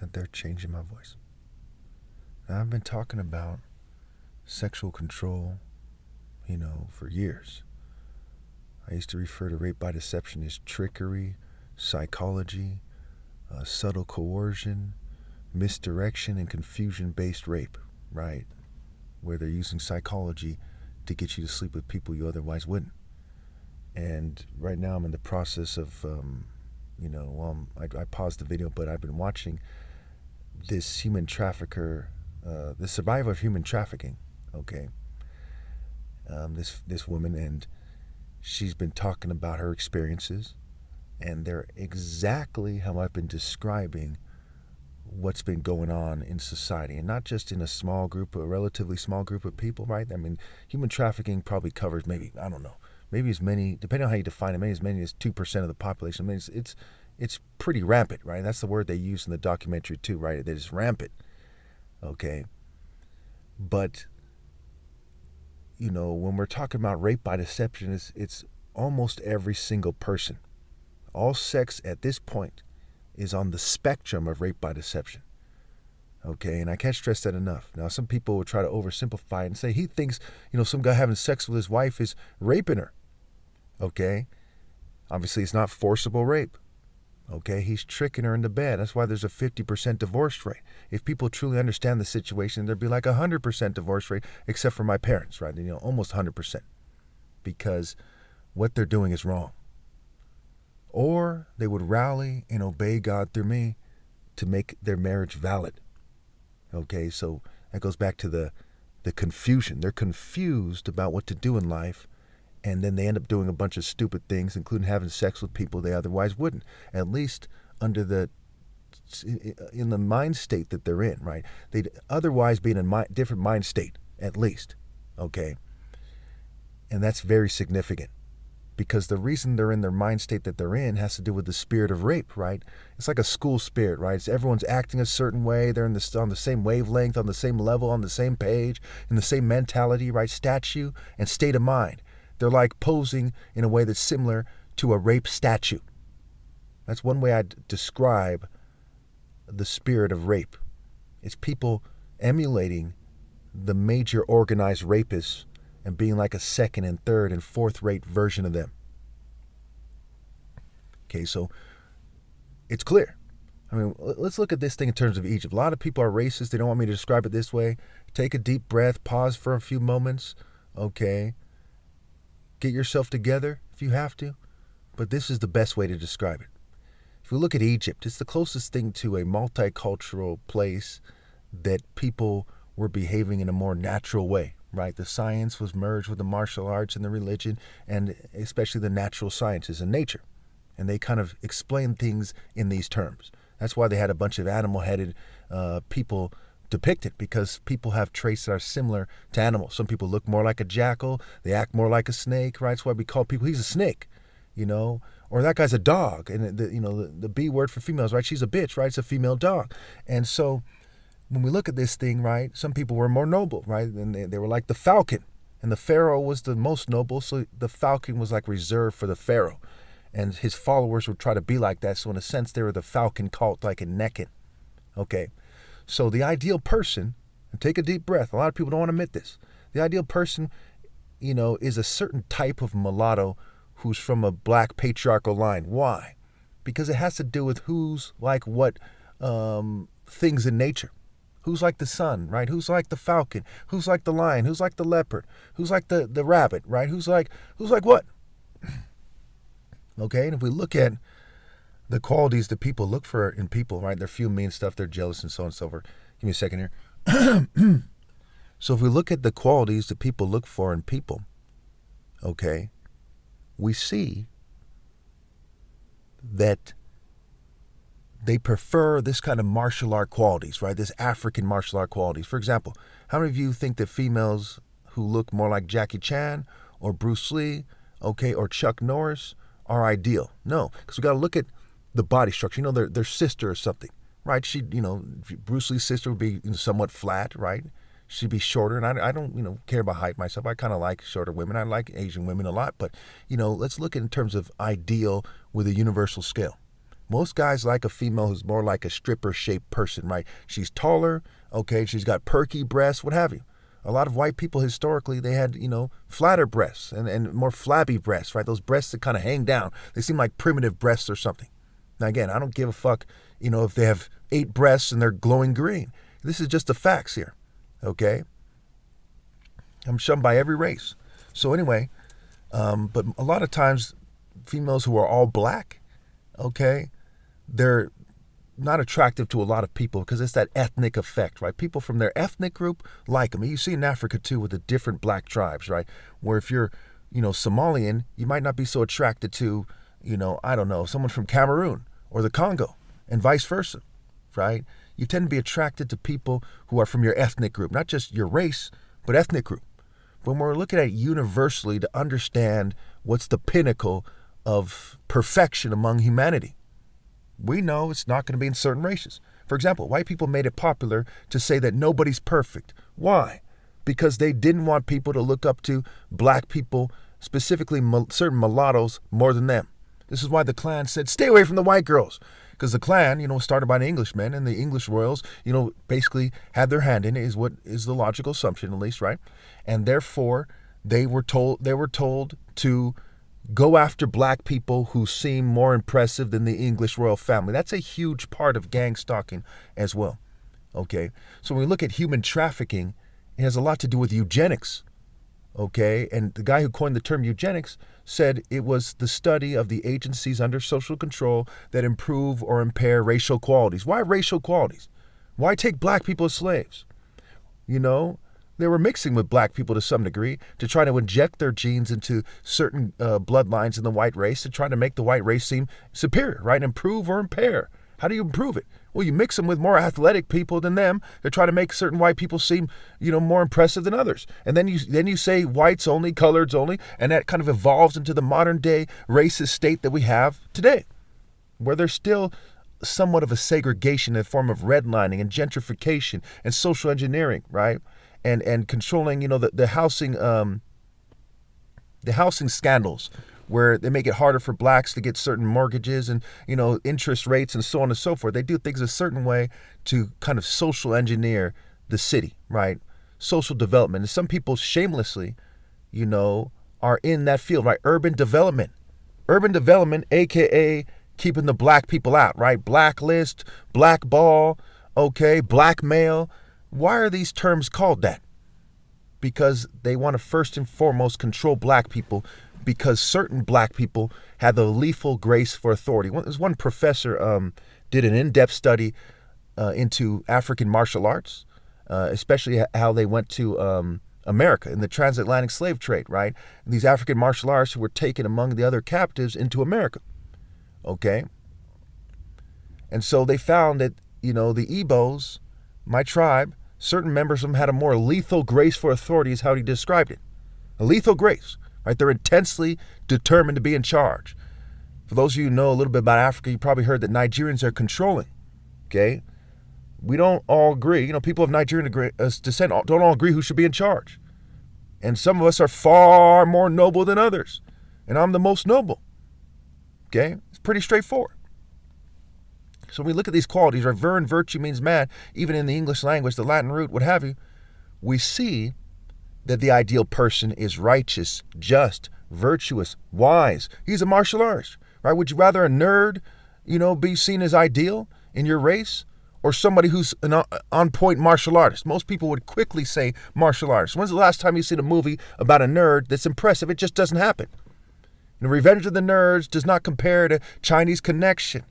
right there, changing my voice. Now, I've been talking about sexual control, for years. I used to refer to rape by deception as trickery, psychology, subtle coercion, misdirection, and confusion-based rape, right? Where they're using psychology to get you to sleep with people you otherwise wouldn't. And right now I'm in the process of, I paused the video, but I've been watching this human trafficker, the survivor of human trafficking, okay? This woman, and she's been talking about her experiences, and they're exactly how I've been describing what's been going on in society, and not just in a relatively small group of people, right? I mean, human trafficking probably covers maybe, I don't know, maybe as many, depending on how you define it, maybe as many as 2% of the population. I mean, it's pretty rampant, right? That's the word they use in the documentary too, right? That it's rampant, okay? But when we're talking about rape by deception, it's almost every single person. All sex at this point is on the spectrum of rape by deception. Okay, and I can't stress that enough. Now, some people will try to oversimplify it and say he thinks, some guy having sex with his wife is raping her. Okay, obviously it's not forcible rape. Okay, he's tricking her into bed. That's why there's a 50% divorce rate. If people truly understand the situation, there'd be like a 100% divorce rate, except for my parents, right? Almost 100%, because what they're doing is wrong. Or they would rally and obey God through me to make their marriage valid. Okay, so that goes back to the confusion. They're confused about what to do in life, and then they end up doing a bunch of stupid things, including having sex with people they otherwise wouldn't, at least in the mind state that they're in, right? They'd otherwise be in a different mind state, at least, okay? And that's very significant, because the reason they're in their mind state that they're in has to do with the spirit of rape, right? It's like a school spirit, right? It's everyone's acting a certain way. They're on the same wavelength, on the same level, on the same page, in the same mentality, right? Statue and state of mind. They're like posing in a way that's similar to a rape statue. That's one way I'd describe the spirit of rape. It's people emulating the major organized rapists and being like a second and third and fourth rate version of them. Okay, so it's clear. I mean, let's look at this thing in terms of Egypt. A lot of people are racist. They don't want me to describe it this way. Take a deep breath, pause for a few moments, okay? Get yourself together if you have to, but this is the best way to describe it. If we look at Egypt, it's the closest thing to a multicultural place that people were behaving in a more natural way, right? The science was merged with the martial arts and the religion, and especially the natural sciences and nature. And they kind of explained things in these terms. That's why they had a bunch of animal-headed people depicted, because people have traits that are similar to animals. Some people look more like a jackal. They act more like a snake, right? That's why we call people, he's a snake, or that guy's a dog. And the B word for females, right? She's a bitch, right? It's a female dog. And so when we look at this thing, right, some people were more noble, right? And they were like the falcon. And the pharaoh was the most noble, so the falcon was like reserved for the pharaoh. And his followers would try to be like that. So in a sense, they were the falcon cult, like in Neckin. Okay. So the ideal person, and take a deep breath, a lot of people don't want to admit this. The ideal person, is a certain type of mulatto who's from a black patriarchal line. Why? Because it has to do with who's like what things in nature. Who's like the sun, right? Who's like the falcon? Who's like the lion? Who's like the leopard? Who's like the rabbit, right? Who's like what? Okay, and if we look at the qualities that people look for in people, right? They're fuming and stuff, they're jealous and so on and so forth. Give me a second here. So if we look at the qualities that people look for in people, okay, we see that they prefer this kind of martial art qualities, right? This African martial art qualities. For example, how many of you think that females who look more like Jackie Chan or Bruce Lee, okay, or Chuck Norris are ideal? No, because we got to look at the body structure. Their sister or something, right? Bruce Lee's sister would be somewhat flat, right? She'd be shorter, and I don't, care about height myself. I kind of like shorter women. I like Asian women a lot, but, let's look at in terms of ideal with a universal scale. Most guys like a female who's more like a stripper-shaped person, right? She's taller, okay, she's got perky breasts, what have you. A lot of white people historically, they had, flatter breasts and more flabby breasts, right? Those breasts that kind of hang down. They seem like primitive breasts or something. Now, again, I don't give a fuck, if they have 8 breasts and they're glowing green. This is just the facts here, okay? I'm shunned by every race. So anyway, but a lot of times, females who are all black, okay, they're not attractive to a lot of people because it's that ethnic effect, right? People from their ethnic group like them. You see in Africa too with the different black tribes, right? Where if you're, Somalian, you might not be so attracted to, I don't know, someone from Cameroon or the Congo and vice versa, right? You tend to be attracted to people who are from your ethnic group, not just your race, but ethnic group. When we're looking at universally to understand what's the pinnacle of perfection among humanity, we know it's not going to be in certain races. For example, white people made it popular to say that nobody's perfect. Why? Because they didn't want people to look up to black people, specifically certain mulattoes, more than them. This is why the Klan said, stay away from the white girls. Because the Klan, was started by the Englishmen, and the English royals, basically had their hand in it, is what is the logical assumption, at least, right? And therefore, they were told to go after black people who seem more impressive than the English royal family. That's a huge part of gang stalking as well. Okay, so when we look at human trafficking, it has a lot to do with eugenics. Okay, and the guy who coined the term eugenics said it was the study of the agencies under social control that improve or impair racial qualities. Why racial qualities? Why take black people as slaves? They were mixing with black people to some degree to try to inject their genes into certain bloodlines in the white race to try to make the white race seem superior, right? Improve or impair. How do you improve it? Well, you mix them with more athletic people than them to try to make certain white people seem, more impressive than others. And then you say whites only, coloreds only, and that kind of evolves into the modern day racist state that we have today, where there's still somewhat of a segregation in the form of redlining and gentrification and social engineering, right? And controlling, the housing scandals, where they make it harder for blacks to get certain mortgages and, interest rates and so on and so forth. They do things a certain way to kind of social engineer the city, right? Social development. And some people shamelessly, are in that field, right? Urban development, AKA keeping the black people out, right? Blacklist, blackball, okay, blackmail. Why are these terms called that? Because they want to first and foremost control black people, because certain black people have the lethal grace for authority. There's one professor did an in-depth study into African martial arts, especially how they went to America in the transatlantic slave trade, right? And these African martial arts were taken among the other captives into America, okay? And so they found that, the Igbos, my tribe, certain members of them had a more lethal grace for authority, is how he described it. A lethal grace, right? They're intensely determined to be in charge. For those of you who know a little bit about Africa, you probably heard that Nigerians are controlling, okay? We don't all agree. People of Nigerian descent don't all agree who should be in charge. And some of us are far more noble than others. And I'm the most noble, okay? It's pretty straightforward. So when we look at these qualities, right, vir and virtue means man, even in the English language, the Latin root, what have you, we see that the ideal person is righteous, just, virtuous, wise. He's a martial artist, right? Would you rather a nerd, be seen as ideal in your race, or somebody who's an on-point martial artist? Most people would quickly say martial artist. When's the last time you've seen a movie about a nerd that's impressive? It just doesn't happen. Revenge of the Nerds does not compare to Chinese Connection,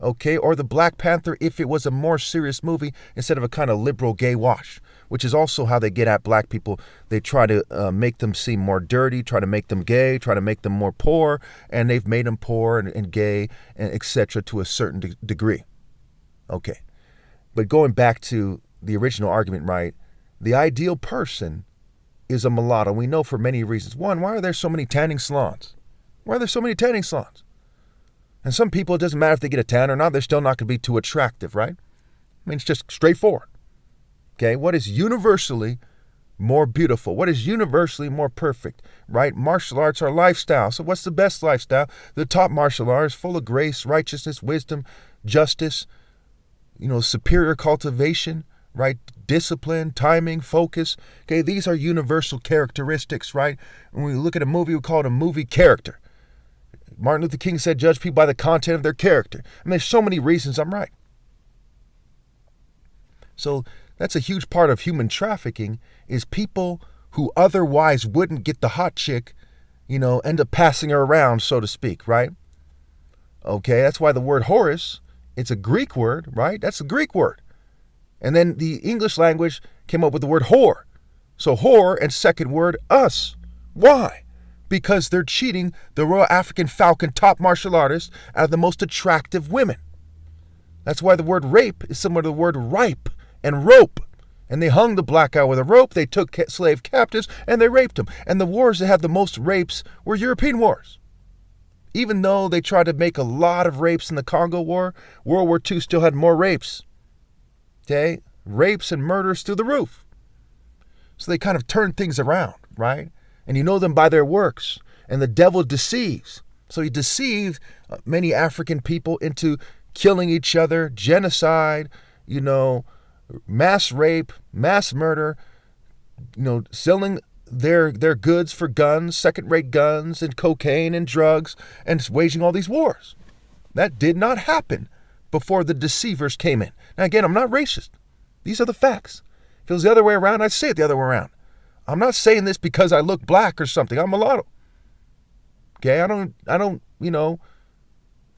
okay, or the Black Panther if it was a more serious movie instead of a kind of liberal gay wash, which is also how they get at black people. They try to make them seem more dirty, try to make them gay, try to make them more poor, and they've made them poor and gay, and etc. to a certain degree. Okay, but going back to the original argument, right, the ideal person is a mulatto. We know for many reasons. One, why are there so many tanning salons? Why are there so many tanning salons? And some people, it doesn't matter if they get a tan or not, they're still not going to be too attractive, right? I mean, it's just straightforward. Okay, what is universally more beautiful? What is universally more perfect, right? Martial arts are lifestyle. So what's the best lifestyle? The top martial arts, full of grace, righteousness, wisdom, justice, superior cultivation, right? Discipline, timing, focus. Okay, these are universal characteristics, right? When we look at a movie, we call it a movie character. Martin Luther King said, judge people by the content of their character. And there's so many reasons I'm right. So that's a huge part of human trafficking, is people who otherwise wouldn't get the hot chick, end up passing her around, so to speak, right? Okay, that's why the word Horus, it's a Greek word, right? That's a Greek word. And then the English language came up with the word whore. So whore and second word us. Why? Because they're cheating the Royal African Falcon top martial artist out of the most attractive women. That's why the word rape is similar to the word ripe and rope. And they hung the black guy with a rope, they took slave captives, and they raped them. And the wars that had the most rapes were European wars. Even though they tried to make a lot of rapes in the Congo War, World War II still had more rapes. Okay? Rapes and murders through the roof. So they kind of turn things around, right? And you know them by their works. And the devil deceives. So he deceived many African people into killing each other, genocide, mass rape, mass murder, selling their goods for guns, second-rate guns and cocaine and drugs, and waging all these wars. That did not happen before the deceivers came in. Now again, I'm not racist. These are the facts. If it was the other way around, I'd say it the other way around. I'm not saying this because I look black or something. I'm mulatto. Okay, I don't,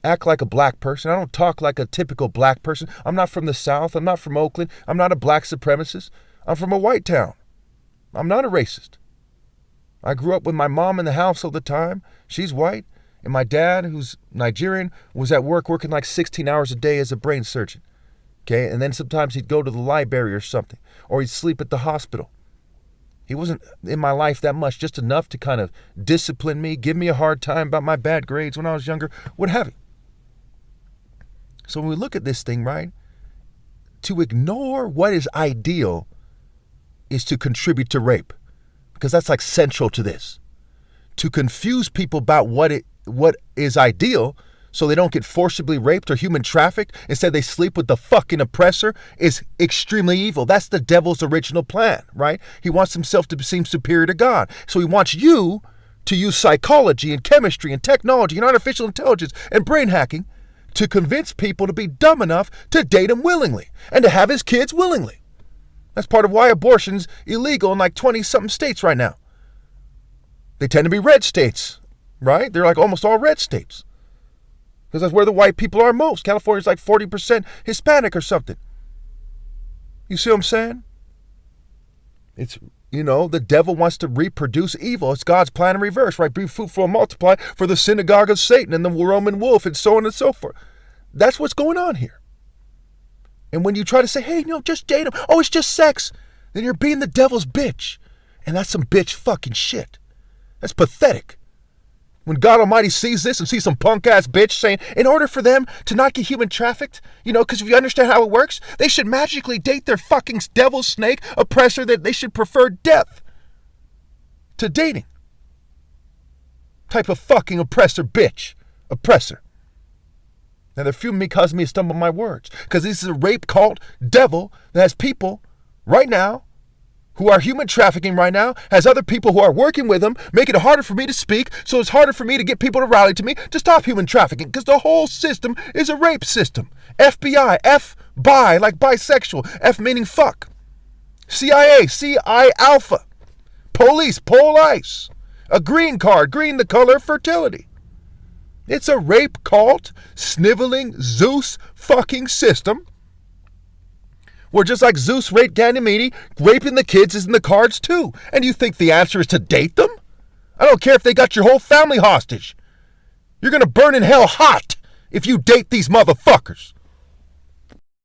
act like a black person. I don't talk like a typical black person. I'm not from the South. I'm not from Oakland. I'm not a black supremacist. I'm from a white town. I'm not a racist. I grew up with my mom in the house all the time. She's white. And my dad, who's Nigerian, was at work working like 16 hours a day as a brain surgeon. Okay, and then sometimes he'd go to the library or something. Or he'd sleep at the hospital. He wasn't in my life that much, just enough to kind of discipline me, give me a hard time about my bad grades when I was younger, what have you. So when we look at this thing, right, to ignore what is ideal is to contribute to rape, because that's like central to this. To confuse people about what is ideal so they don't get forcibly raped or human trafficked, instead they sleep with the fucking oppressor, is extremely evil. That's the devil's original plan, right? He wants himself to seem superior to God. So he wants you to use psychology and chemistry and technology and artificial intelligence and brain hacking to convince people to be dumb enough to date him willingly and to have his kids willingly. That's part of why abortion's illegal in like 20-something states right now. They tend to be red states, right? They're like almost all red states. Because that's where the white people are most. California's like 40% Hispanic or something. You see what I'm saying? It's, the devil wants to reproduce evil. It's God's plan in reverse, right? Be fruitful and multiply for the synagogue of Satan and the Roman wolf and so on and so forth. That's what's going on here. And when you try to say, hey, just date him. Oh, it's just sex. Then you're being the devil's bitch. And that's some bitch fucking shit. That's pathetic. When God Almighty sees this and sees some punk-ass bitch saying, in order for them to not get human trafficked, because if you understand how it works, they should magically date their fucking devil snake oppressor, that they should prefer death to dating. Type of fucking oppressor bitch. Oppressor. Now they're fuming me, causing me to stumble my words. Because this is a rape cult devil that has people right now who are human trafficking right now, has other people who are working with them, making it harder for me to speak, so it's harder for me to get people to rally to me to stop human trafficking, because the whole system is a rape system. FBI, F, bi, like bisexual, F meaning fuck. CIA, CI alpha. Police, police. A green card, green the color of fertility. It's a rape cult, sniveling Zeus fucking system, where just like Zeus raped Ganymede, raping the kids is in the cards too. And you think the answer is to date them? I don't care if they got your whole family hostage. You're going to burn in hell hot if you date these motherfuckers.